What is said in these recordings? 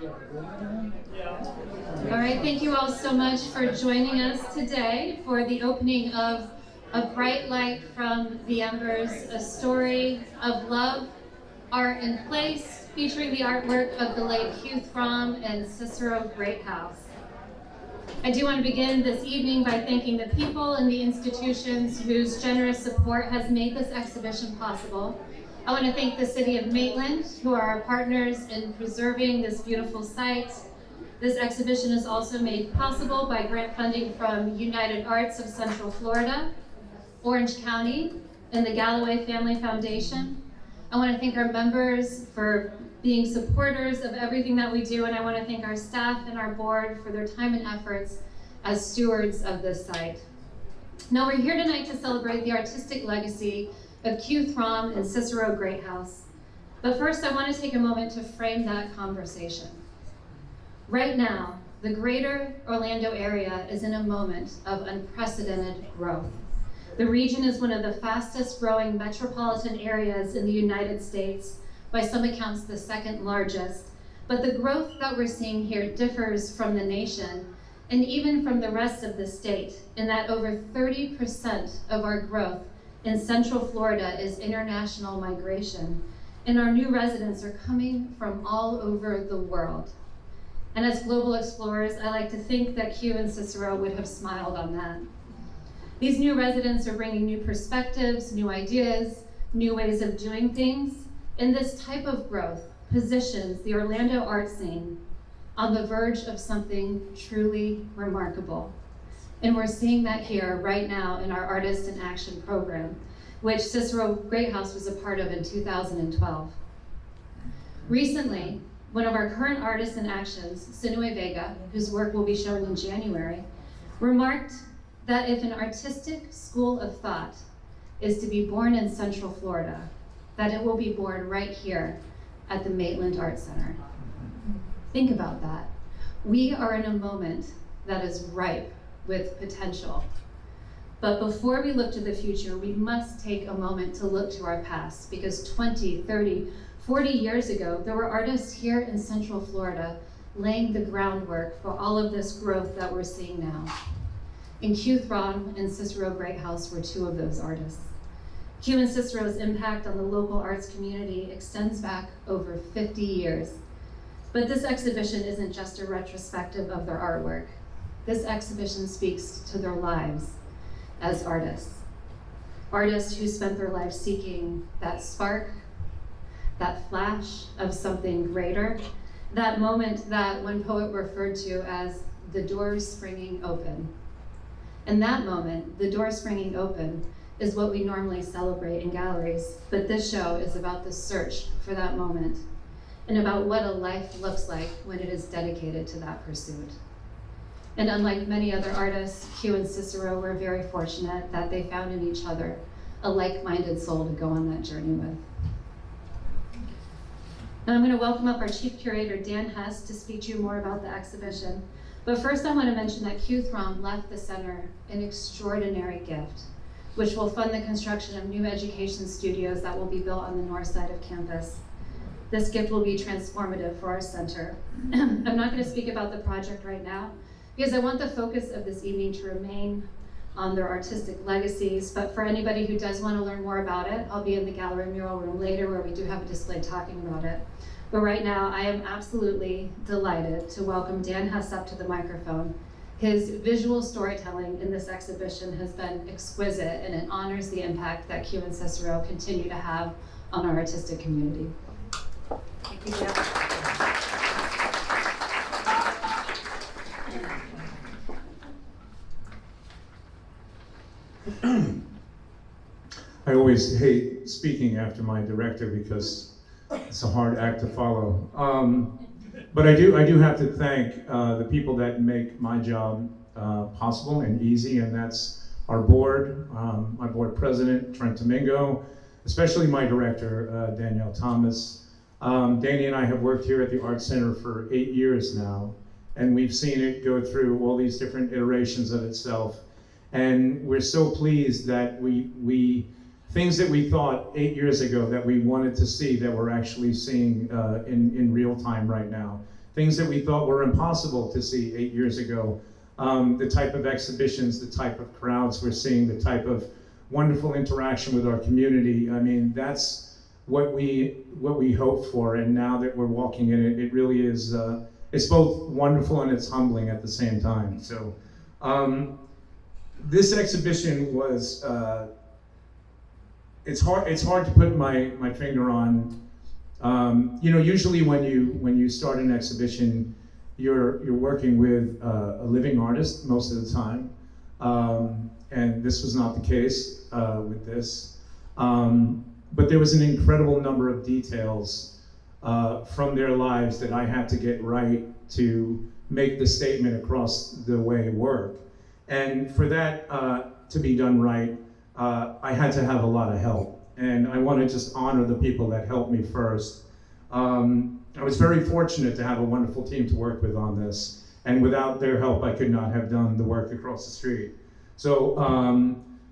All right, thank you all so much for joining us today for the opening of A Bright Light from the Embers, a story of love, art, and place, featuring the artwork of the late Throm and Cicero Greathouse. I do want to begin this evening by thanking the people and the institutions whose generous support has made this exhibition possible. I want to thank the City of Maitland, who are our partners in preserving this beautiful site. This exhibition is also made possible by grant funding from United Arts of Central Florida, Orange County, and the Galloway Family Foundation. I want to thank our members for being supporters of everything that we do, and I want to thank our staff and our board for their time and efforts as stewards of this site. Now, we're here tonight to celebrate the artistic legacy of Throm and Cicero Greathouse. But first, I want to take a moment to frame that conversation. Right now, the greater Orlando area is in a moment of unprecedented growth. The region is one of the fastest growing metropolitan areas in the United States, by some accounts the second largest. But the growth that we're seeing here differs from the nation and even from the rest of the state, in that over 30% of our growth in Central Florida is international migration, and our new residents are coming from all over the world. And as global explorers, I like to think that Q and Cicero would have smiled on that. These new residents are bringing new perspectives, new ideas, new ways of doing things, and this type of growth positions the Orlando art scene on the verge of something truly remarkable. And we're seeing that here right now in our Artist in Action program, which Cicero Greathouse was a part of in 2012. Recently, one of our current artists in actions, Sinue Vega, whose work will be shown in January, remarked that if an artistic school of thought is to be born in Central Florida, that it will be born right here at the Maitland Art Center. Think about that. We are in a moment that is ripe with potential. But before we look to the future, we must take a moment to look to our past, because 20, 30, 40 years ago, there were artists here in Central Florida laying the groundwork for all of this growth that we're seeing now. And Throm and Cicero Greathouse were two of those artists. Q and Cicero's impact on the local arts community extends back over 50 years. But this exhibition isn't just a retrospective of their artwork. This exhibition speaks to their lives as artists. Artists who spent their lives seeking that spark, that flash of something greater, that moment that one poet referred to as the doors springing open. And that moment, the door springing open, is what we normally celebrate in galleries, but this show is about the search for that moment and about what a life looks like when it is dedicated to that pursuit. And unlike many other artists, Q and Cicero were very fortunate that they found in each other a like-minded soul to go on that journey with. Now I'm going to welcome up our Chief Curator, Dan Hess, to speak to you more about the exhibition. But first I want to mention that Throm left the center an extraordinary gift, which will fund the construction of new education studios that will be built on the north side of campus. This gift will be transformative for our center. I'm not going to speak about the project right now, because I want the focus of this evening to remain on their artistic legacies, but for anybody who does want to learn more about it, I'll be in the gallery mural room later where we do have a display talking about it. But right now, I am absolutely delighted to welcome Dan Hess up to the microphone. His visual storytelling in this exhibition has been exquisite, and it honors the impact that Q and Cicero continue to have on our artistic community. Thank you, Dan. I always hate speaking after my director because it's a hard act to follow. But I do have to thank the people that make my job possible and easy, and that's our board, my board president, Trent Domingo, especially my director, Danielle Thomas. Danny and I have worked here at the Art Center for 8 years now, and we've seen it go through all these different iterations of itself. And we're so pleased that we things that we thought 8 years ago that we wanted to see, that we're actually seeing in real time right now. things that we thought were impossible to see 8 years ago. The type of exhibitions, the type of crowds we're seeing, the type of wonderful interaction with our community. I mean, that's what we hope for, and now that we're walking in it, it really is, it's both wonderful and it's humbling at the same time. So this exhibition was, it's hard to put my finger on. You know, usually when you start an exhibition, you're working with a living artist most of the time, and this was not the case with this. But there was an incredible number of details from their lives that I had to get right to make the statement across the way work. And for that to be done right, I had to have a lot of help. And I want to just honor the people that helped me first. I was very fortunate to have a wonderful team to work with on this. And without their help, I could not have done the work across the street. So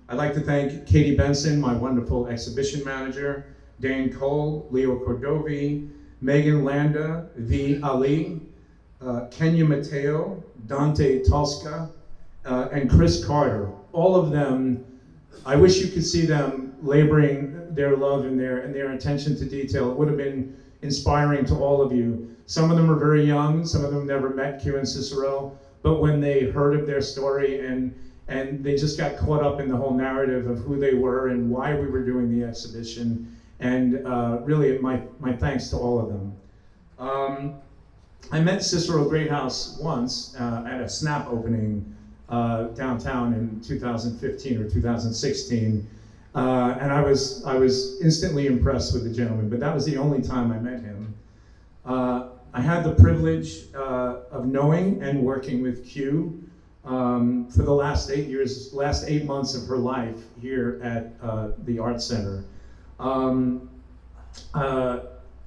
I'd like to thank Katie Benson, my wonderful exhibition manager, Dane Cole, Leo Cordovi, Megan Landa, V. Ali, Kenya Mateo, Dante Tosca, and Chris Carter. All of them, I wish you could see them laboring their love and their attention to detail. It would have been inspiring to all of you. Some of them are very young, some of them never met Q and Cicero, but when they heard of their story and they just got caught up in the whole narrative of who they were and why we were doing the exhibition, and really my thanks to all of them. I met Cicero Greathouse once at a Snap opening downtown in 2015 or 2016. And I was instantly impressed with the gentleman, but that was the only time I met him. I had the privilege of knowing and working with Q for the last 8 months of her life here at the Art Center.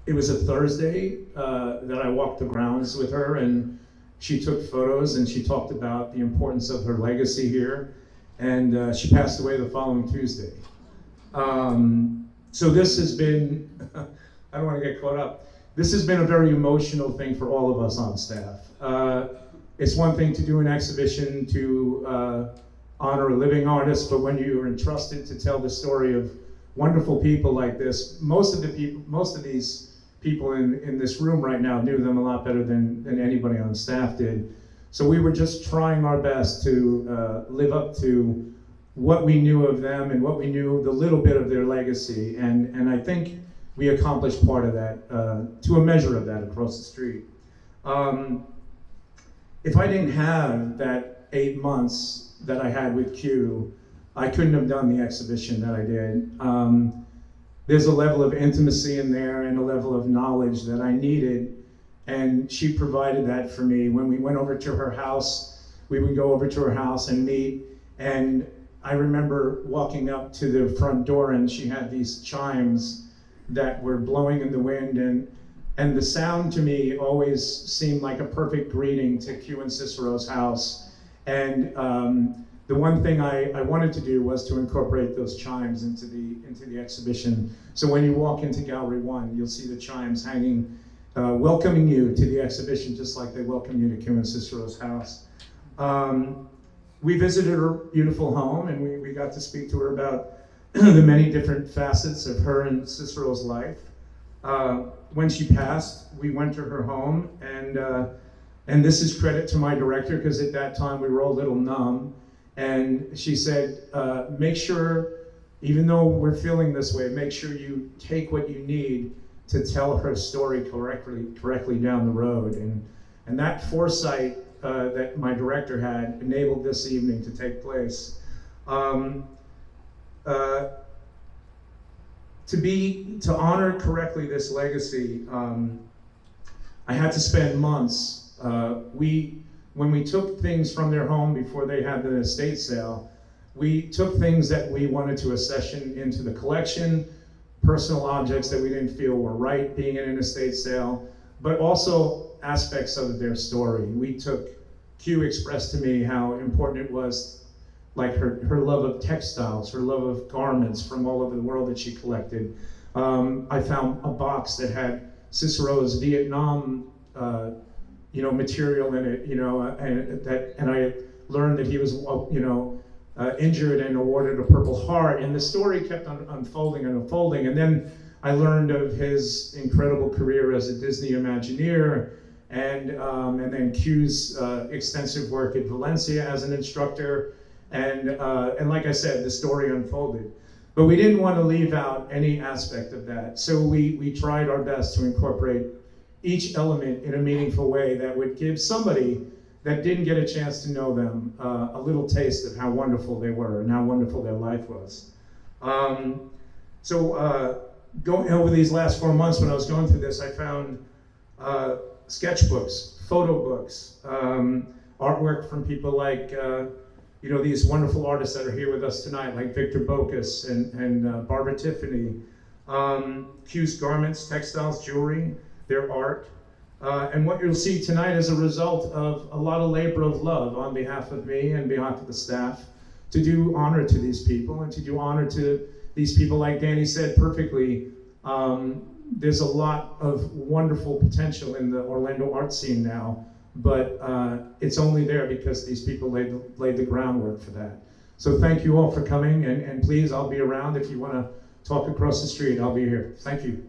It was a Thursday that I walked the grounds with her, and she took photos and she talked about the importance of her legacy here, and she passed away the following Tuesday. So this has been, I don't want to get caught up, this has been a very emotional thing for all of us on staff. It's one thing to do an exhibition to honor a living artist, but when you are entrusted to tell the story of wonderful people like this, most of these people in this room right now knew them a lot better than anybody on staff did. So we were just trying our best to live up to what we knew of them and what we knew, the little bit of their legacy. And I think we accomplished part of that, to a measure of that across the street. If I didn't have that 8 months that I had with Q, I couldn't have done the exhibition that I did. There's a level of intimacy in there and a level of knowledge that I needed, and she provided that for me. When we went over to her house, we would go over to her house and meet, and I remember walking up to the front door and she had these chimes that were blowing in the wind, and the sound to me always seemed like a perfect greeting to Q and Cicero's house. And the one thing I wanted to do was to incorporate those chimes into the exhibition. So when you walk into Gallery 1, you'll see the chimes hanging, welcoming you to the exhibition, just like they welcome you to Q and Cicero's house. We visited her beautiful home, and we got to speak to her about the many different facets of her and Cicero's life. When she passed, we went to her home, and this is credit to my director, because at that time we were all a little numb. And she said, make sure, even though we're feeling this way, make sure you take what you need to tell her story correctly down the road. And that foresight that my director had enabled this evening to take place. To honor correctly this legacy, I had to spend months. When we took things from their home before they had the estate sale, we took things that we wanted to accession into the collection, personal objects that we didn't feel were right being in an estate sale, but also aspects of their story. Q expressed to me how important it was, like her love of textiles, her love of garments from all over the world that she collected. I found a box that had Cicero's Vietnam material in it, and I learned that he was, injured and awarded a Purple Heart, and the story kept on unfolding and unfolding, and then I learned of his incredible career as a Disney Imagineer, and then Q's extensive work at Valencia as an instructor, and like I said, the story unfolded. But we didn't want to leave out any aspect of that, so we tried our best to incorporate each element in a meaningful way that would give somebody that didn't get a chance to know them a little taste of how wonderful they were and how wonderful their life was. Going over these last 4 months when I was going through this, I found sketchbooks, photo books, artwork from people like these wonderful artists that are here with us tonight, like Victor Bocas and Barbara Tiffany, Q's garments, textiles, jewelry, their art. And what you'll see tonight is a result of a lot of labor of love on behalf of me and behalf of the staff to do honor to these people and to do honor to these people, like Danny said perfectly. There's a lot of wonderful potential in the Orlando art scene now, but it's only there because these people laid the groundwork for that. So thank you all for coming, and please, I'll be around. If you want to talk across the street, I'll be here. Thank you.